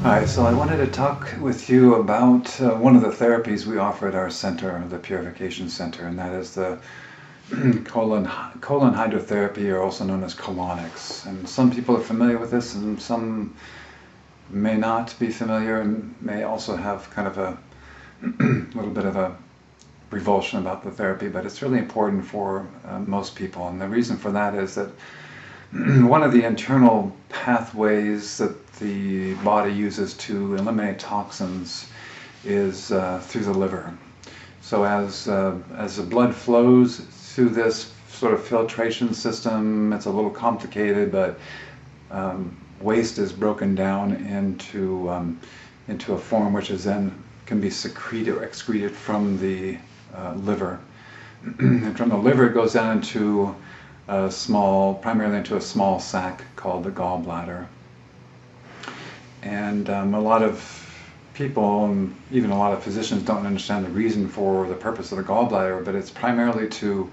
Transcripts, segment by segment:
Hi, so I wanted to talk with you about one of the therapies we offer at our center, the Purification Center, and that is the colon hydrotherapy, or also known as colonics. And some people are familiar with this, and some may not be familiar, and may also have kind of a little bit of a revulsion about the therapy, but it's really important for most people. And the reason for that is that one of the internal pathways that the body uses to eliminate toxins is through the liver. So as the blood flows through this sort of filtration system, it's a little complicated, but waste is broken down into a form which is then can be secreted or excreted from the liver. And from the liver it goes down into primarily into a small sac called the gallbladder. And a lot of people, and even a lot of physicians, don't understand the reason for the purpose of the gallbladder, but it's primarily to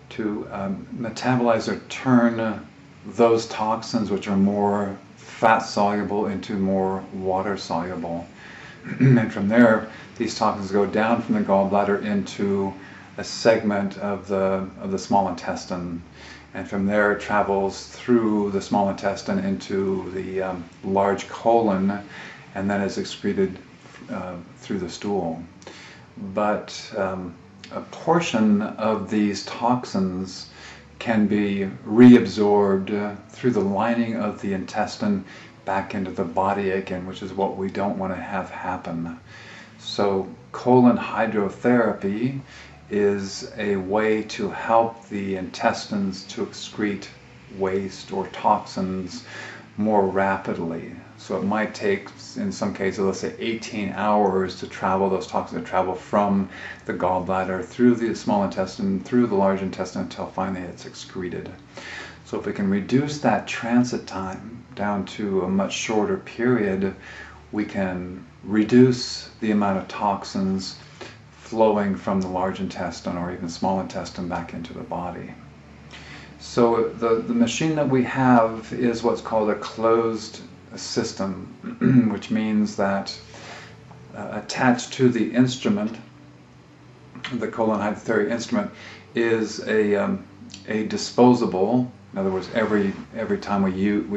metabolize or turn those toxins which are more fat soluble into more water soluble. And from there, these toxins go down from the gallbladder into a segment of the small intestine, and from there it travels through the small intestine into the large colon, and then is excreted through the stool. But a portion of these toxins can be reabsorbed through the lining of the intestine back into the body again, which is what we don't want to have happen. So colon hydrotherapy is a way to help the intestines to excrete waste or toxins more rapidly. So it might take, in some cases, let's say 18 hours to travel those toxins, to travel from the gallbladder through the small intestine, through the large intestine, until finally it's excreted. So if we can reduce that transit time down to a much shorter period, we can reduce the amount of toxins flowing from the large intestine or even small intestine back into the body. So the machine that we have is what's called a closed system, which means that attached to the instrument, the colon hydrotherapy instrument, is a disposable. In other words, every time we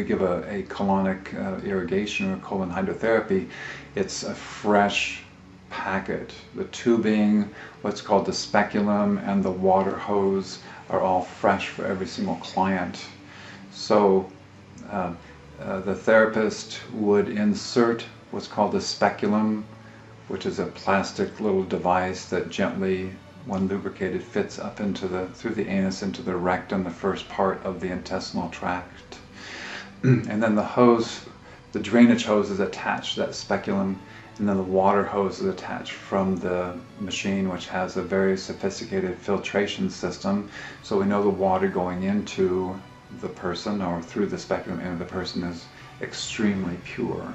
give a colonic irrigation or colon hydrotherapy, it's a fresh packet. The tubing, what's called the speculum, and the water hose are all fresh for every single client. So the therapist would insert what's called the speculum, which is a plastic little device that gently, when lubricated, fits up through the anus into the rectum, the first part of the intestinal tract. And then the hose, the drainage hose, is attached to that speculum, and then the water hose is attached from the machine, which has a very sophisticated filtration system. So we know the water going into the person or through the speculum into the person is extremely pure.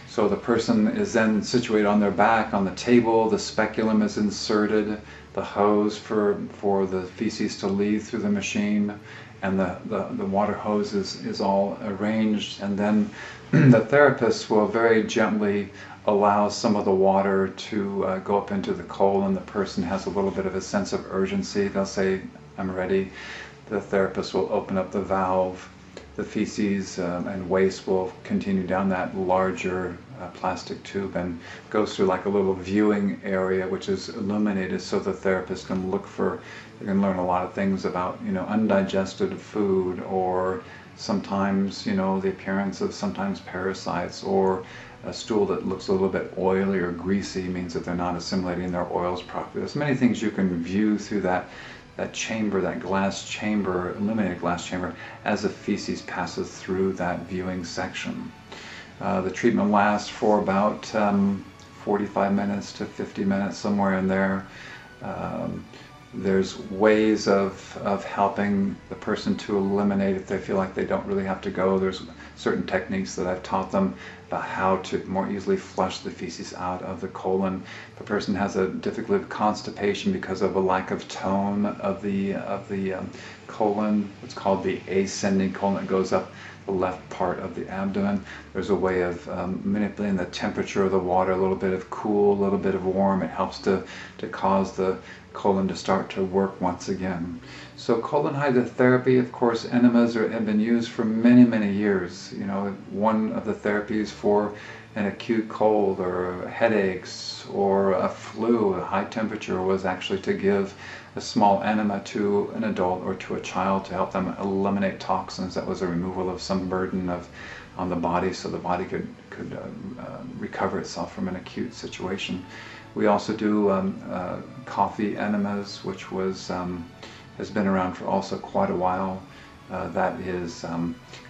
So the person is then situated on their back on the table, the speculum is inserted, the hose for the feces to leave through the machine, and the water hose is all arranged, and then the therapist will very gently allow some of the water to go up into the colon. The person has a little bit of a sense of urgency. They'll say, "I'm ready." The therapist will open up the valve. The feces and waste will continue down that larger plastic tube and goes through like a little viewing area, which is illuminated, so the therapist can learn a lot of things about, undigested food, or sometimes, the appearance of sometimes parasites, or a stool that looks a little bit oily or greasy means that they're not assimilating their oils properly. There's many things you can view through that chamber, that glass chamber, illuminated glass chamber, as the feces passes through that viewing section. The treatment lasts for about 45 minutes to 50 minutes, somewhere in there. There's ways of helping the person to eliminate if they feel like they don't really have to go. There's certain techniques that I've taught them about how to more easily flush the feces out of the colon. If the person has a difficulty with constipation because of a lack of tone of the colon, what's called the ascending colon, that goes up the left part of the abdomen. There's a way of manipulating the temperature of the water, a little bit of cool, a little bit of warm. It helps to cause the colon to start to work once again. So colon hydrotherapy, of course, enemas have been used for many, many years. You know, one of the therapies for an acute cold or headaches or a flu, a high temperature, was actually to give a small enema to an adult or to a child to help them eliminate toxins. That was a removal of some burden on the body, so the body could recover itself from an acute situation. We also do coffee enemas, which has been around for also quite a while. That is,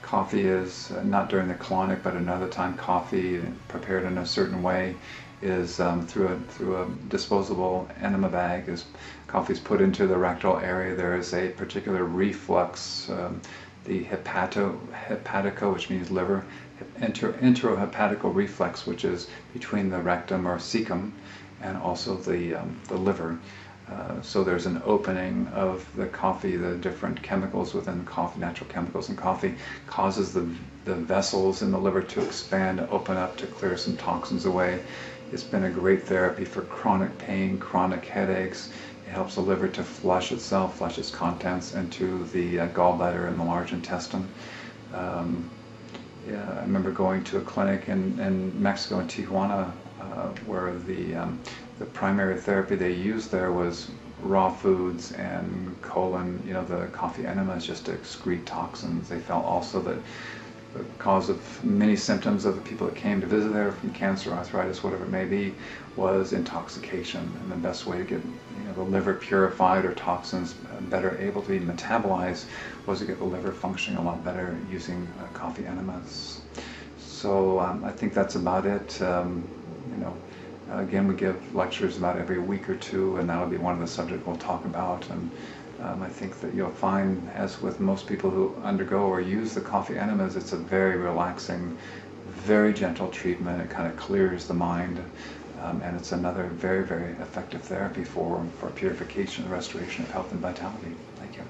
coffee is not during the colonic, but another time. Coffee prepared in a certain way is through a disposable enema bag. As coffee is put into the rectal area, there is a particular reflux, the hepatico, which means liver, enterohepatical reflex, which is between the rectum or cecum and also the liver. So there's an opening of the coffee, the different chemicals within coffee, natural chemicals in coffee, causes the vessels in the liver to expand, open up to clear some toxins away. It's been a great therapy for chronic pain, chronic headaches. It helps the liver to flush itself, flush its contents into the gallbladder and the large intestine. Yeah, I remember going to a clinic in Mexico, in Tijuana, where the primary therapy they used there was raw foods and colon, the coffee enemas, just to excrete toxins. They felt also that the cause of many symptoms of the people that came to visit there, from cancer, arthritis, whatever it may be, was intoxication. And the best way to get the liver purified or toxins better able to be metabolized was to get the liver functioning a lot better using coffee enemas. So I think that's about it. Again, we give lectures about every week or two, and that'll be one of the subjects we'll talk about. And I think that you'll find, as with most people who undergo or use the coffee enemas, it's a very relaxing, very gentle treatment. It kind of clears the mind, and it's another very, very effective therapy for purification and restoration of health and vitality. Thank you.